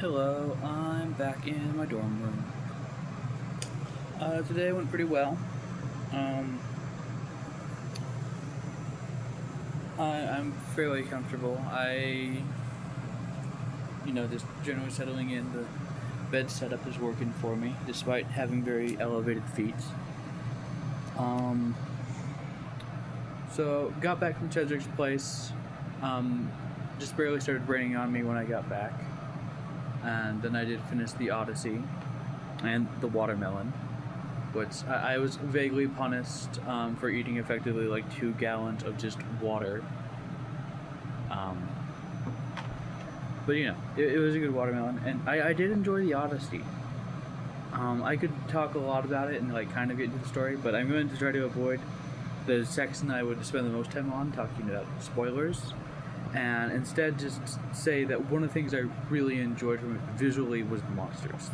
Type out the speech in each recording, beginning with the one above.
Hello, I'm back in my dorm room. Today went pretty well. Um, I'm fairly comfortable. Just generally settling in. The bed setup is working for me, despite having very elevated feet. Um, so got back from Chedric's place. Um, just barely started raining on me when I got back, and then I did finish the Odyssey and the watermelon. Which I was vaguely punished for eating effectively like 2 gallons of just water. Um, but it was a good watermelon, and I did enjoy the Odyssey. I could talk a lot about it and like kind of get into the story, but I'm going to try to avoid the section I would spend the most time on talking about spoilers, and instead just say that one of the things I really enjoyed from it visually was the monsters.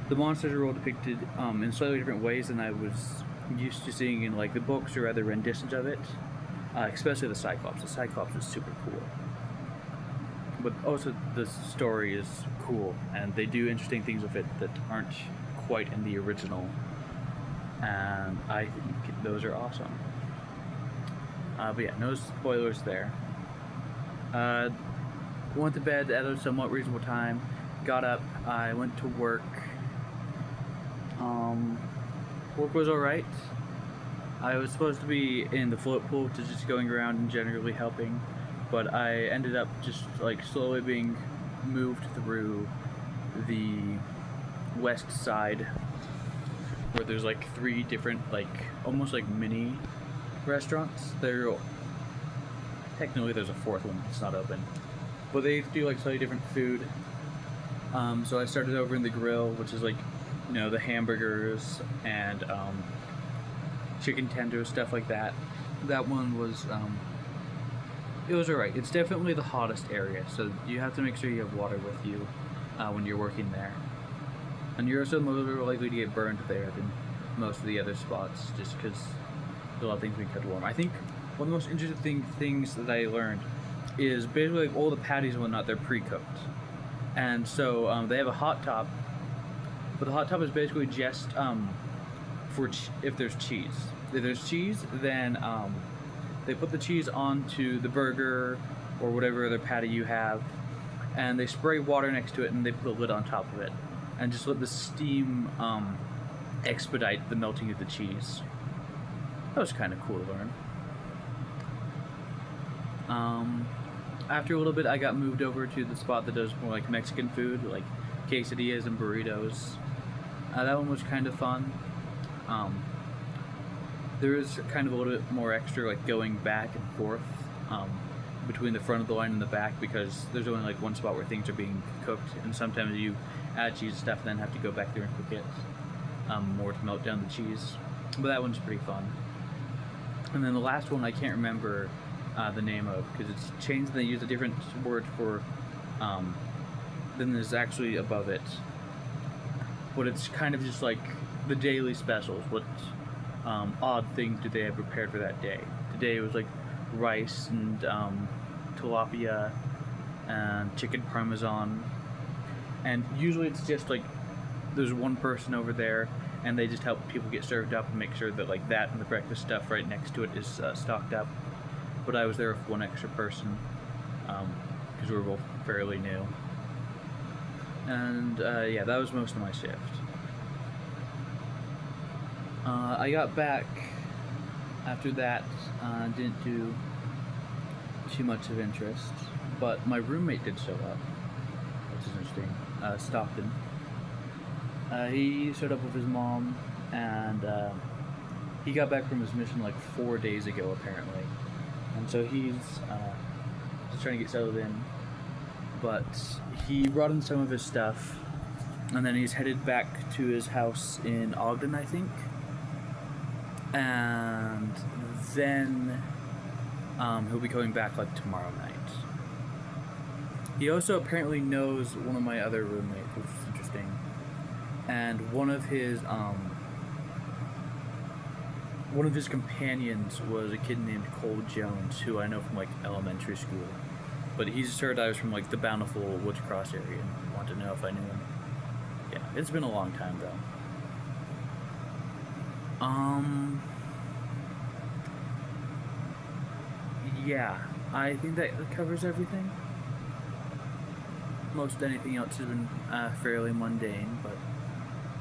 The monsters are all depicted in slightly different ways than I was used to seeing in like the books or other renditions of it, especially the Cyclops. The Cyclops is super cool, but also the story is cool, and they do interesting things with it that aren't quite in the original, and I think those are awesome. But yeah, no spoilers there. Went to bed at a somewhat reasonable time. Got up. I went to work. Work was alright. I was supposed to be in the float pool to just going around and generally helping, but I ended up just like slowly being moved through the west side where there's like 3 different like almost like mini restaurants. Technically there's a 4th one that's not open, but they do like slightly different food. So I started over in the grill, which is like the hamburgers and chicken tenders, stuff like that. That one was it was alright. It's definitely the hottest area, so you have to make sure you have water with you when you're working there. And you're also more likely to get burned there than most of the other spots, just because a lot of things being kept warm. I think one of the most interesting things that I learned is basically like all the patties and whatnot, they're pre-cooked. And so they have a hot top, but the hot top is basically just for if there's cheese. If there's cheese, then they put the cheese onto the burger or whatever other patty you have, and they spray water next to it, and they put a lid on top of it, and just let the steam expedite the melting of the cheese. That was kind of cool to learn. After a little bit, I got moved over to the spot that does more like Mexican food, like quesadillas and burritos. That one was kind of fun. There is kind of a little bit more extra like going back and forth between the front of the line and the back, because there's only like one spot where things are being cooked, and sometimes you add cheese and stuff and then have to go back there and cook it more to melt down the cheese. But that one's pretty fun. And then the last one I can't remember the name of, because it's changed and they use a different word for then there's actually above it, but it's kind of just like the daily specials. What odd things did they have prepared for that day? Today it was like rice and tilapia and chicken parmesan, and usually it's just like there's one person over there and they just help people get served up and make sure that like that and the breakfast stuff right next to it is stocked up. But I was there with one extra person because we were both fairly new. And yeah, that was most of my shift. I got back after that, didn't do too much of interest, but my roommate did show up, which is interesting. Stockton. He showed up with his mom, and he got back from his mission like 4 days ago, apparently. And so he's just trying to get settled in. But he brought in some of his stuff, and then he's headed back to his house in Ogden, I think. And then he'll be coming back like tomorrow night. He also apparently knows one of my other roommates, which is interesting. And one of his companions was a kid named Cole Jones, who I know from like elementary school. but he just heard I was from like the Bountiful Woods Cross area and wanted to know if I knew him. Yeah, it's been a long time though. Yeah, I think that covers everything. Most anything else has been fairly mundane, but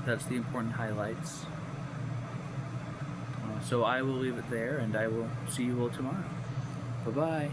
that's the important highlights. So I will leave it there, and I will see you all tomorrow. Bye-bye.